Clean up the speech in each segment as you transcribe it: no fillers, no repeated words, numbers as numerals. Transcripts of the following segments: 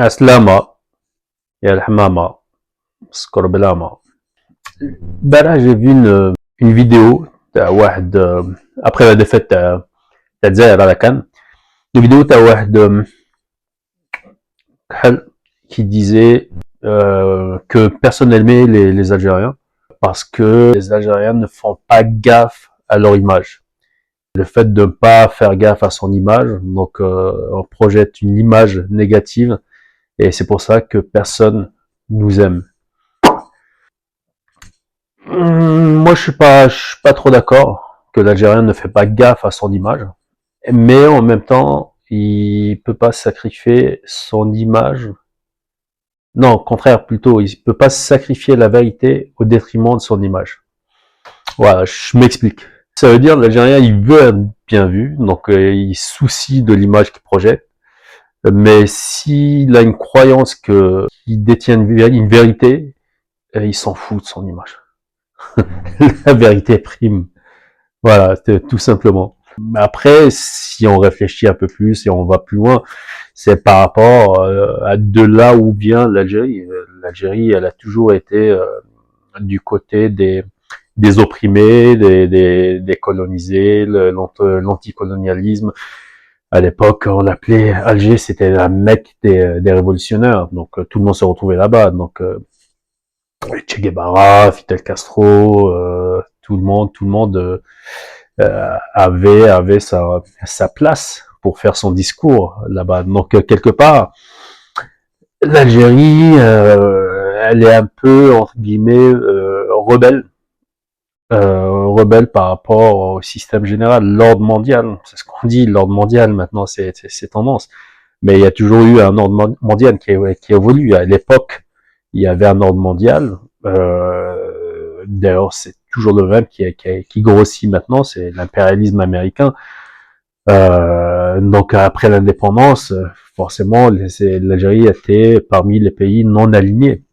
Aslama, et Al-Hamama, Skorblama. Ben là, j'ai vu une vidéo après la défaite d'Algérie à la CAN. Une vidéo qui disait que personne n'aimait les Algériens parce que les Algériens ne font pas gaffe à leur image. Le fait de ne pas faire gaffe à son image, donc on projette une image négative et c'est pour ça que personne nous aime. Moi, je suis pas trop d'accord que l'Algérien ne fait pas gaffe à son image, mais en même temps, il peut pas sacrifier son image. Non, au contraire, plutôt, il peut pas sacrifier la vérité au détriment de son image. Voilà, je m'explique. Ça veut dire l'Algérien, il veut être bien vu, donc il soucie de l'image qu'il projette. Mais s'il a une croyance qu'il détient une vérité, il s'en fout de son image. La vérité prime. Voilà, tout simplement. Après, si on réfléchit un peu plus et on va plus loin, c'est par rapport à de là où vient l'Algérie. L'Algérie, elle a toujours été du côté des opprimés, des colonisés, l'anticolonialisme. À l'époque, on l'appelait Alger, c'était la Mecque des révolutionnaires. Donc tout le monde se retrouvait là-bas. Donc Che Guevara, Fidel Castro, tout le monde avait sa place pour faire son discours là-bas. Donc quelque part, l'Algérie, elle est un peu entre guillemets rebelle par rapport au système général, l'ordre mondial. C'est ce qu'on dit, l'ordre mondial. Maintenant, c'est tendance. Mais il y a toujours eu un ordre mondial qui évolue. À l'époque, il y avait un ordre mondial. D'ailleurs, c'est toujours le même qui grossit maintenant, c'est l'impérialisme américain. Donc après l'indépendance, forcément, l'Algérie était parmi les pays non alignés.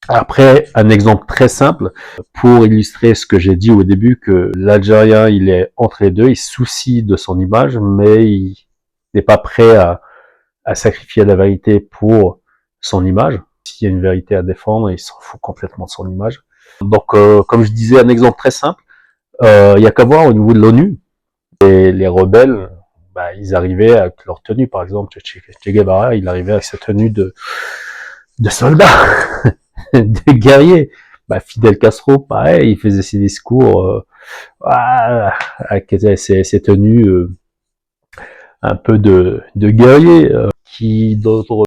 Après, un exemple très simple pour illustrer ce que j'ai dit au début, que l'Algérien, il est entre les deux, il se soucie de son image, mais il n'est pas prêt à sacrifier la vérité pour son image. S'il y a une vérité à défendre, il s'en fout complètement de son image. Donc, comme je disais, un exemple très simple, il y a qu'à voir au niveau de l'ONU, les rebelles, bah, ils arrivaient avec leur tenue, par exemple, Che Guevara, il arrivait avec sa tenue de soldat, de guerrier. Bah, Fidel Castro, pareil, il faisait ses discours avec ses tenues un peu de guerrier. Qui d'autre